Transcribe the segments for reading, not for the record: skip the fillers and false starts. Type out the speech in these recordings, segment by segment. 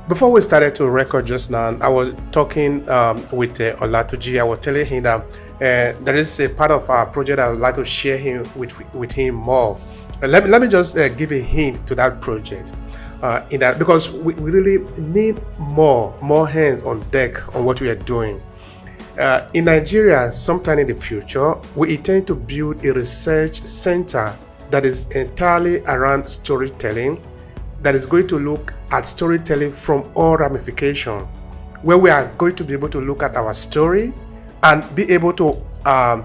Before we started to record just now, I was talking with Olatuji. I was telling him that there is a part of our project I would like to share with him more. Let me just give a hint to that project. In that, because we really need more hands on deck on what we are doing. In Nigeria, sometime in the future, we intend to build a research center that is entirely around storytelling, that is going to look at storytelling from all ramifications, where we are going to be able to look at our story and be able to, I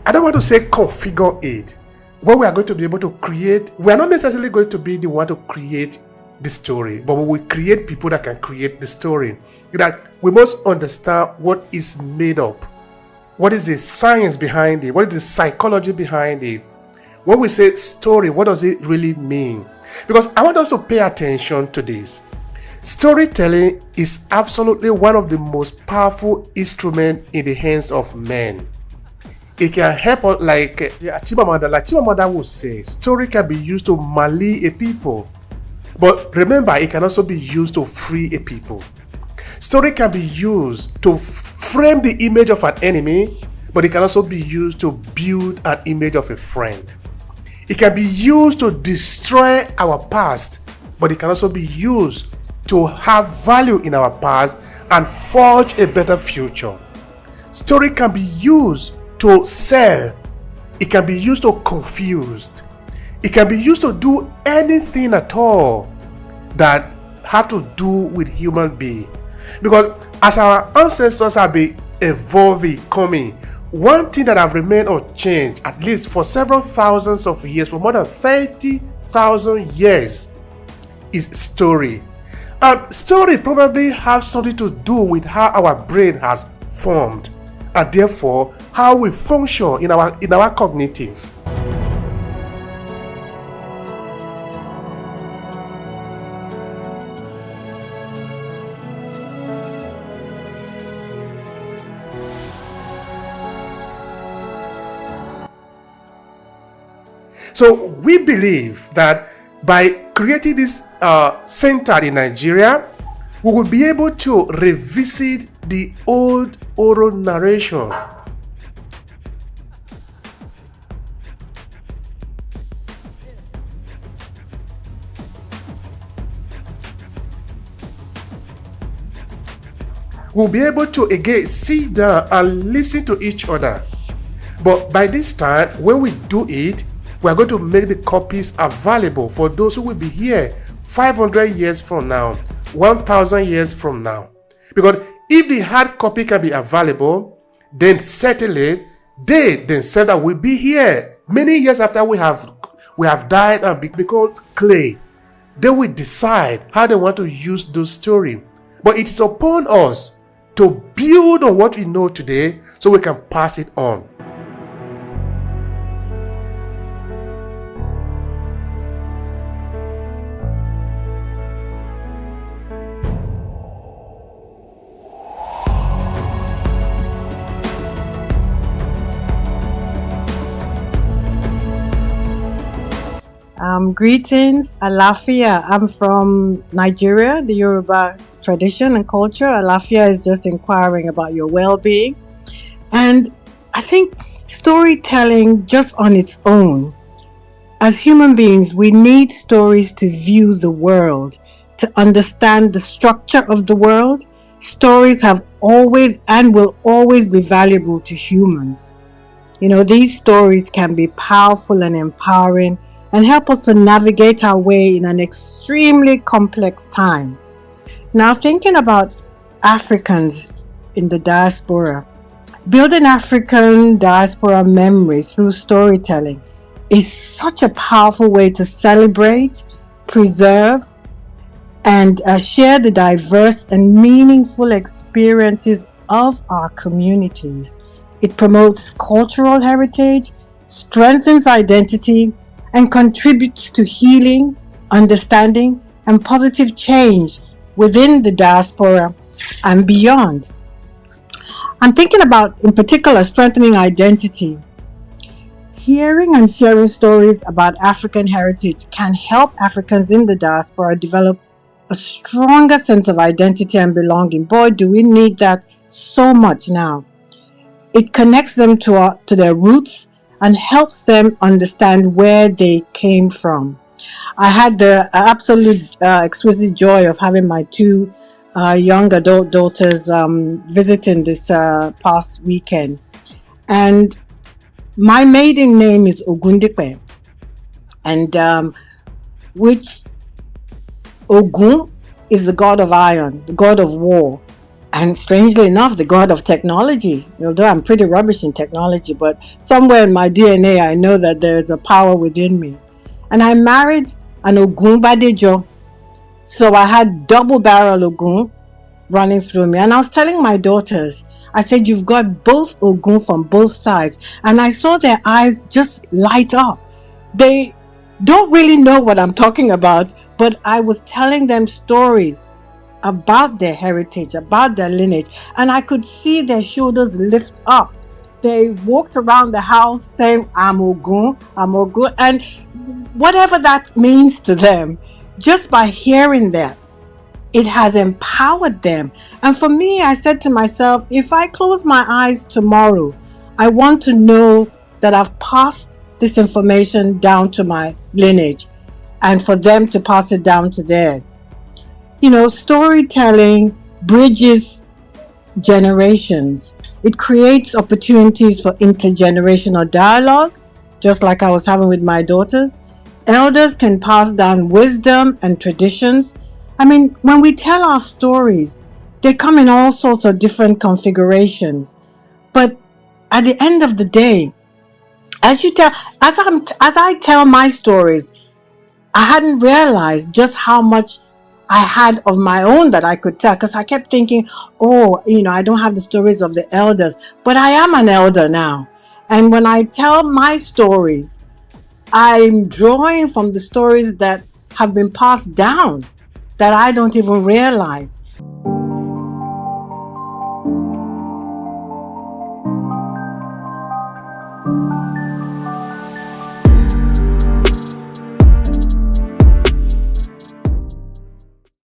don't want to say configure it, where we are going to be able to create. We are not necessarily going to be the one to create the story, but we will create people that can create the story. That we must understand what is made up, what is the science behind it, what is the psychology behind it. When we say story, what does it really mean? Because I want us to pay attention to this. Storytelling is absolutely one of the most powerful instruments in the hands of men. It can help us, like Chimamanda would say, story can be used to rally a people. But remember, it can also be used to free a people. Story can be used to frame the image of an enemy, but it can also be used to build an image of a friend. It can be used to destroy our past, but it can also be used to have value in our past and forge a better future. Story can be used to sell. It can be used to confuse. It can be used to do anything at all that have to do with human being. Because as our ancestors have been evolving, coming, one thing that have remained unchanged, at least for several thousands of years, for more than 30,000 years, is story. And story probably has something to do with how our brain has formed, and therefore how we function in our cognitive. So we believe that by creating this center in Nigeria, we will be able to revisit the old oral narration. We'll be able to again sit down and listen to each other. But by this time, when we do it, we are going to make the copies available for those who will be here 500 years from now, 1,000 years from now. Because if the hard copy can be available, then certainly they themselves that will be here many years after we have died and become clay. They will decide how they want to use those stories. But it is upon us to build on what we know today so we can pass it on. Greetings, Alafia. I'm from Nigeria, the Yoruba tradition and culture. Alafia is just inquiring about your well-being. And I think storytelling just on its own, as human beings, we need stories to view the world, to understand the structure of the world. Stories have always and will always be valuable to humans. You know, these stories can be powerful and empowering and help us to navigate our way in an extremely complex time. Now, thinking about Africans in the diaspora, building African diaspora memories through storytelling is such a powerful way to celebrate, preserve, and share the diverse and meaningful experiences of our communities. It promotes cultural heritage, strengthens identity, and contributes to healing, understanding, and positive change within the diaspora and beyond. I'm thinking about, in particular, strengthening identity. Hearing and sharing stories about African heritage can help Africans in the diaspora develop a stronger sense of identity and belonging. Boy, do we need that so much now. It connects them to their roots and helps them understand where they came from. I had the absolute exquisite joy of having my two young adult daughters visiting this past weekend. And my maiden name is Ogundipe, and which Ogun is the god of iron, the god of war, and strangely enough, the god of technology. Although I'm pretty rubbish in technology, but somewhere in my DNA, I know that there is a power within me. And I married an Ogun Badejo, so I had double barrel Ogun running through me. And I was telling my daughters, I said, you've got both Ogun from both sides. And I saw their eyes just light up. They don't really know what I'm talking about, but I was telling them stories about their heritage, about their lineage, and I could see their shoulders lift up. They walked around the house saying, I'm Ogun, I'm Ogun, and whatever that means to them, just by hearing that, it has empowered them. And for me, I said to myself, if I close my eyes tomorrow, I want to know that I've passed this information down to my lineage and for them to pass it down to theirs. You know, storytelling bridges generations. It creates opportunities for intergenerational dialogue, just like I was having with my daughters. Elders can pass down wisdom and traditions. I mean, when we tell our stories, they come in all sorts of different configurations. But at the end of the day, as I tell my stories, I hadn't realized just how much I had of my own that I could tell, because I kept thinking, oh, I don't have the stories of the elders, but I am an elder now. And when I tell my stories, I'm drawing from the stories that have been passed down that I don't even realize.